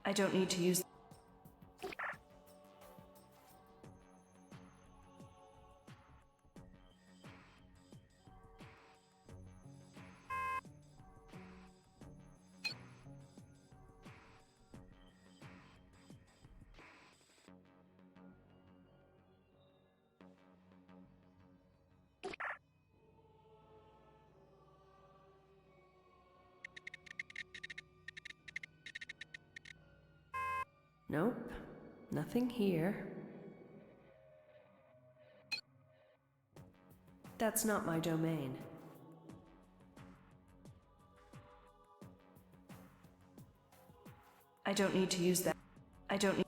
I don't need to use. Nope, nothing here. That's not my domain. I don't need to use that. I don't need.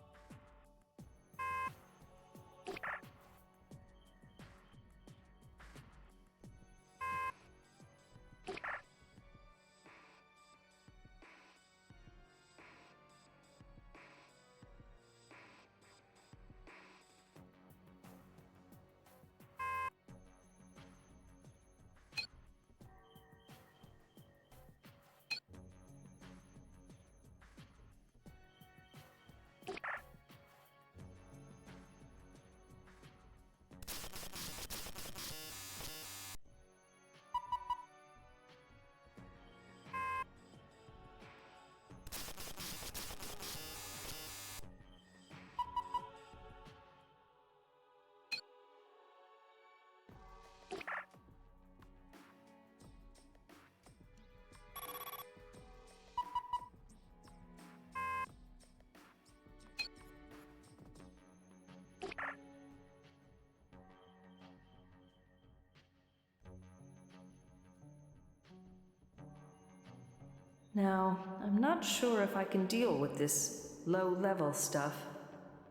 Now, I'm not sure if I can deal with this low-level stuff.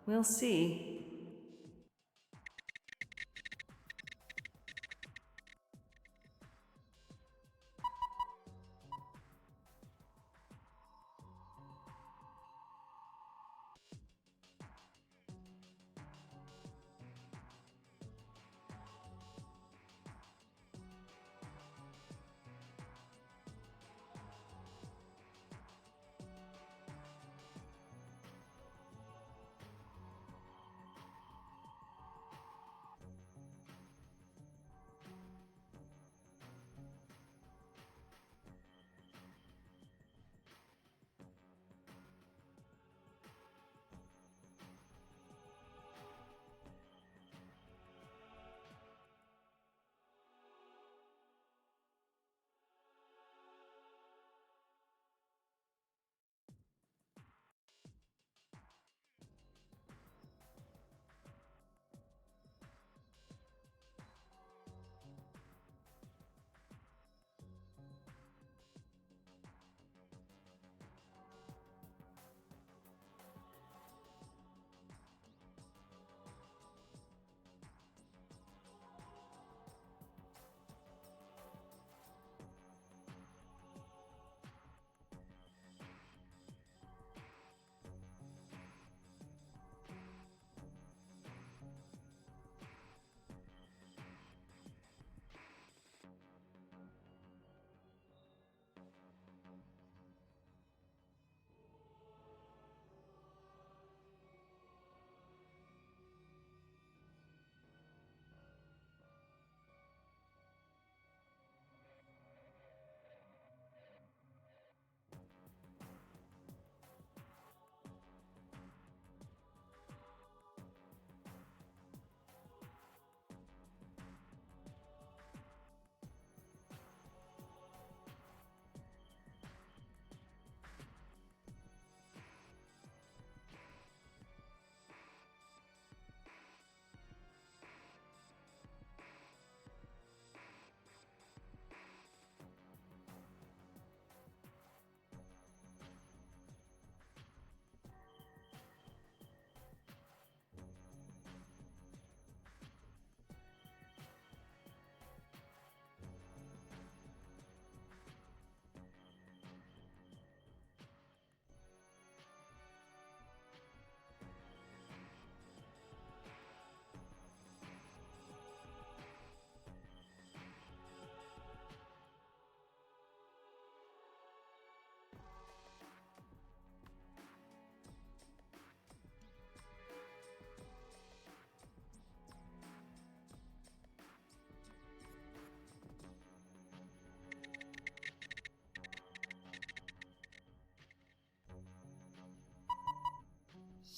We'll see.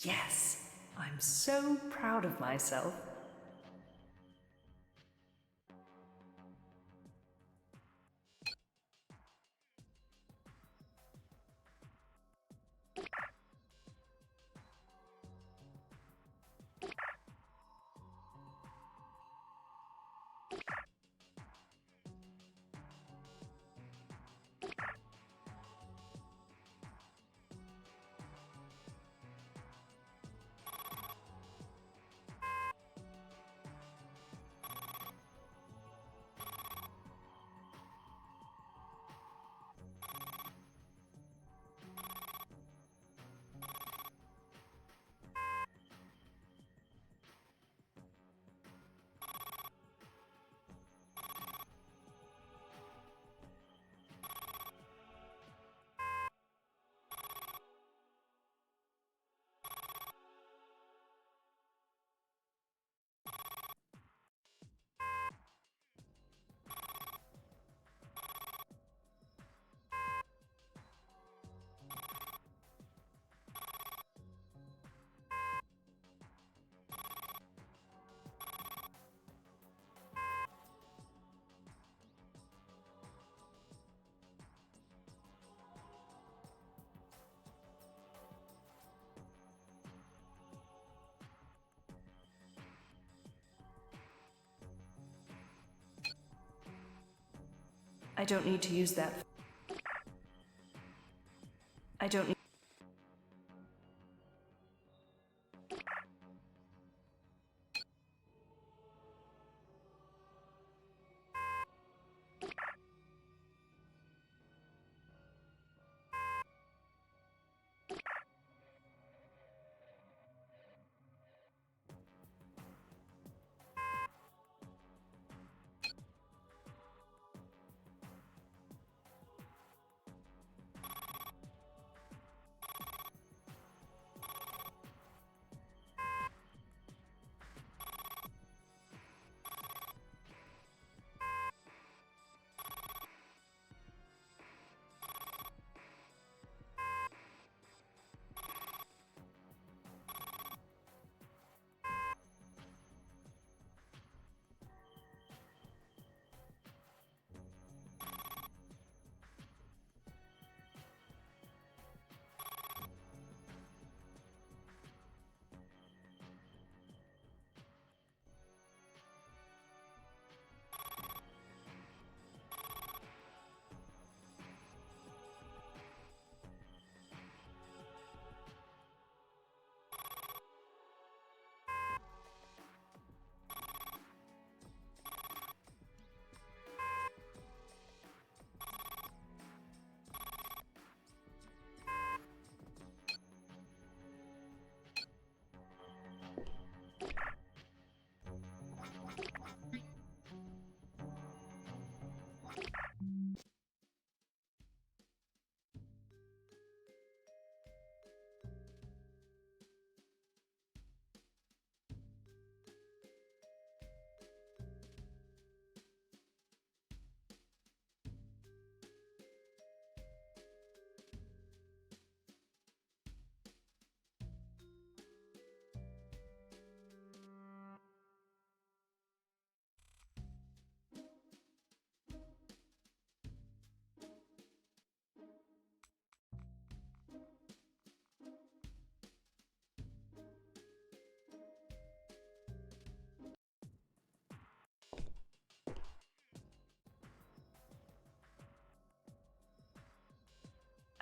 Yes, I'm so proud of myself. I don't need to use that. I don't need.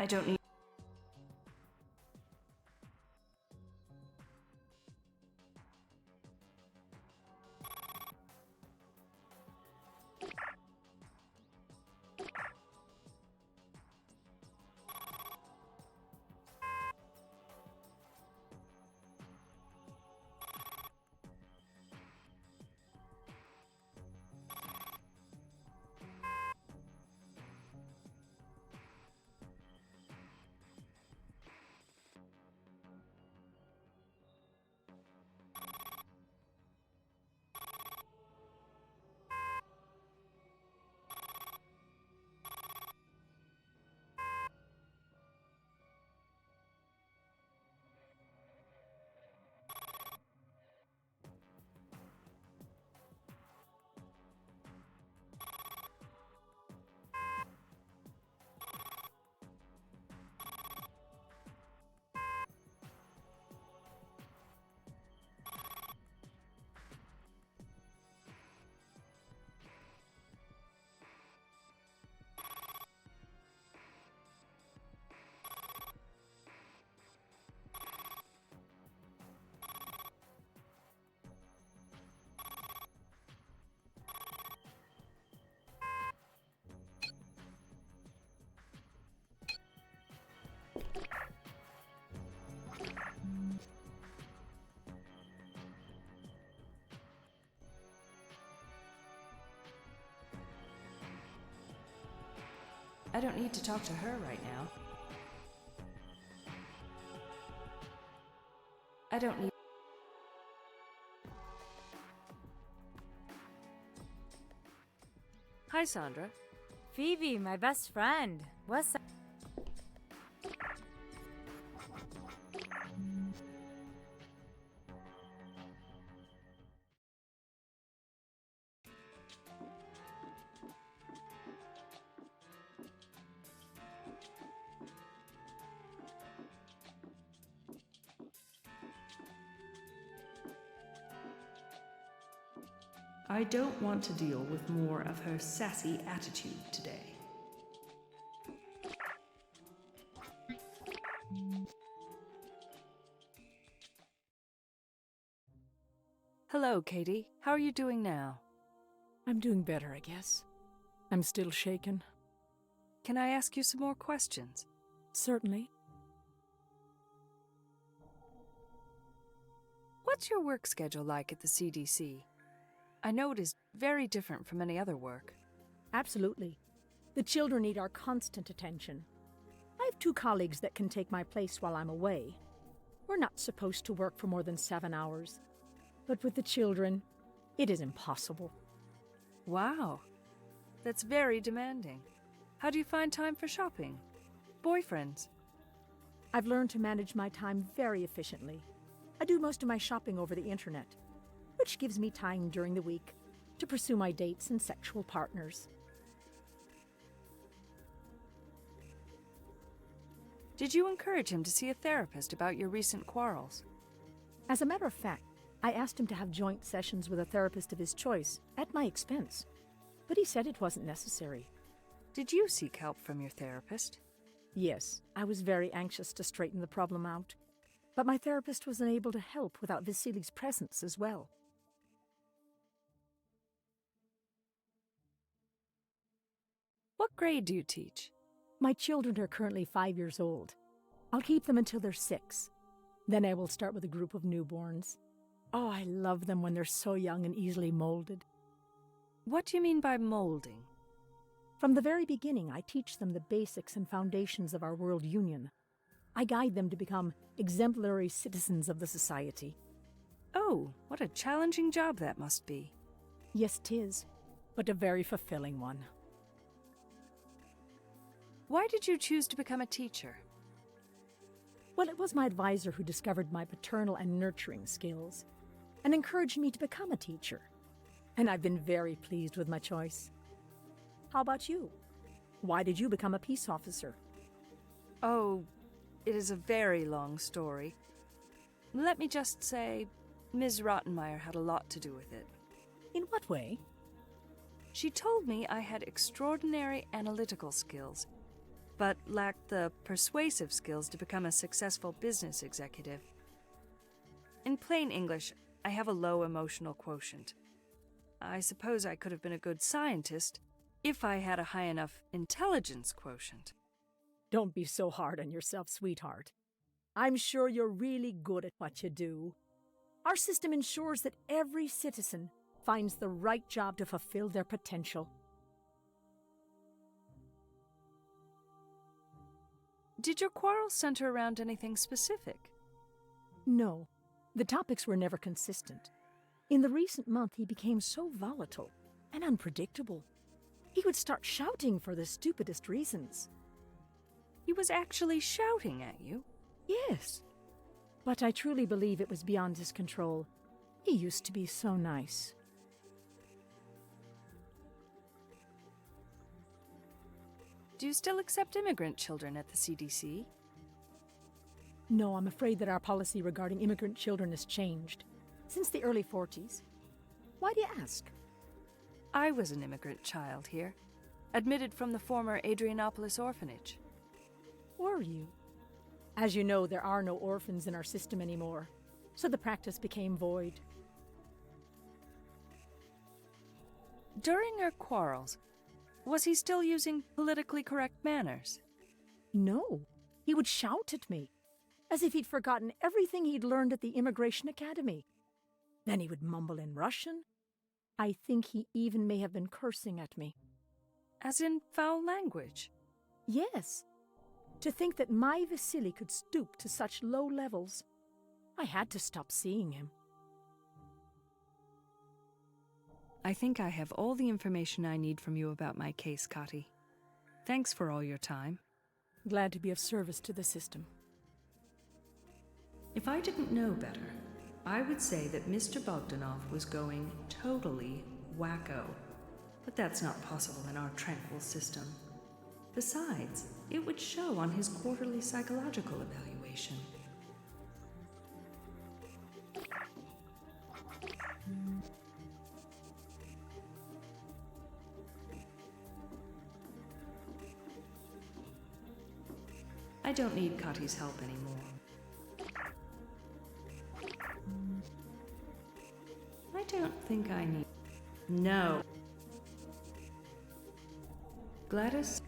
I don't need. I don't need to talk to her right now. I don't need... Hi, Sandra. Phoebe, my best friend. What's up? I don't want to deal with more of her sassy attitude today. Hello, Katie. How are you doing now? I'm doing better, I guess. I'm still shaken. Can I ask you some more questions? Certainly. What's your work schedule like at the CDC? I know it is very different from any other work. Absolutely. The children need our constant attention. I have 2 colleagues that can take my place while I'm away. We're not supposed to work for more than 7 hours. But with the children, it is impossible. Wow. That's very demanding. How do you find time for shopping? Boyfriends? I've learned to manage my time very efficiently. I do most of my shopping over the internet, which gives me time during the week to pursue my dates and sexual partners. Did you encourage him to see a therapist about your recent quarrels? As a matter of fact, I asked him to have joint sessions with a therapist of his choice at my expense, but he said it wasn't necessary. Did you seek help from your therapist? Yes, I was very anxious to straighten the problem out, but my therapist was unable to help without Vasily's presence as well. What grade do you teach? My children are currently 5 years old. I'll keep them until they're 6. Then I will start with a group of newborns. Oh, I love them when they're so young and easily molded. What do you mean by molding? From the very beginning, I teach them the basics and foundations of our world union. I guide them to become exemplary citizens of the society. Oh, what a challenging job that must be. Yes, 'tis, but a very fulfilling one. Why did you choose to become a teacher? Well, it was my advisor who discovered my paternal and nurturing skills and encouraged me to become a teacher. And I've been very pleased with my choice. How about you? Why did you become a peace officer? Oh, it is a very long story. Let me just say, Ms. Rottenmeier had a lot to do with it. In what way? She told me I had extraordinary analytical skills, but lacked the persuasive skills to become a successful business executive. In plain English, I have a low emotional quotient. I suppose I could have been a good scientist if I had a high enough intelligence quotient. Don't be so hard on yourself, sweetheart. I'm sure you're really good at what you do. Our system ensures that every citizen finds the right job to fulfill their potential. Did your quarrels center around anything specific? No, the topics were never consistent. In the recent month, he became so volatile and unpredictable. He would start shouting for the stupidest reasons. He was actually shouting at you? Yes, but I truly believe it was beyond his control. He used to be so nice. Do you still accept immigrant children at the CDC? No, I'm afraid that our policy regarding immigrant children has changed since the early 40s. Why do you ask? I was an immigrant child here, admitted from the former Adrianopolis orphanage. Were you? As you know, there are no orphans in our system anymore, so the practice became void. During our quarrels, was he still using politically correct manners? No, he would shout at me, as if he'd forgotten everything he'd learned at the Immigration Academy. Then he would mumble in Russian. I think he even may have been cursing at me. As in foul language? Yes. To think that my Vasily could stoop to such low levels. I had to stop seeing him. I think I have all the information I need from you about my case, Kati. Thanks for all your time. Glad to be of service to the system. If I didn't know better, I would say that Mr. Bogdanov was going totally wacko. But that's not possible in our tranquil system. Besides, it would show on his quarterly psychological evaluation. I don't need Kati's help anymore. I don't think I need... No. Gladys?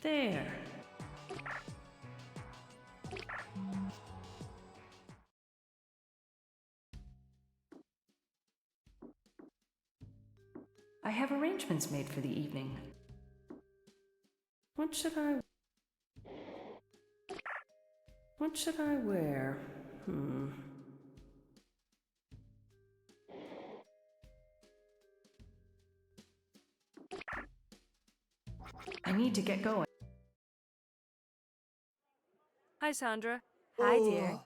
There. I have arrangements made for the evening. What should I wear? I need to get going. Hi, Sandra. Hi, dear.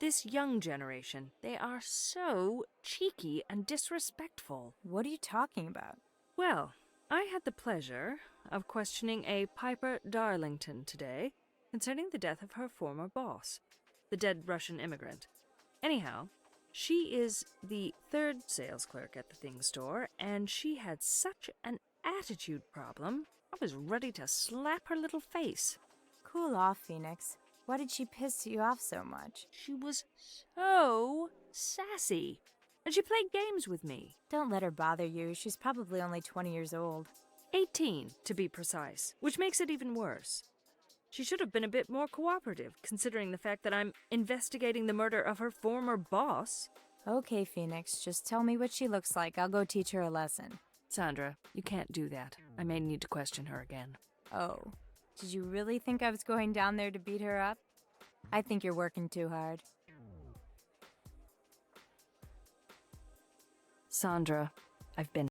This young generation, they are so cheeky and disrespectful. What are you talking about? Well, I had the pleasure of questioning a Piper Darlington today concerning the death of her former boss, the dead Russian immigrant. Anyhow, she is the third sales clerk at the Thing store, and she had such an attitude problem, I was ready to slap her little face. Cool off, Phoenix. Why did she piss you off so much? She was so sassy. And she played games with me. Don't let her bother you. She's probably only 20 years old. 18, to be precise, which makes it even worse. She should have been a bit more cooperative, considering the fact that I'm investigating the murder of her former boss. Okay, Phoenix, just tell me what she looks like. I'll go teach her a lesson. Sandra, you can't do that. I may need to question her again. Oh, did you really think I was going down there to beat her up? I think you're working too hard. Sandra, I've been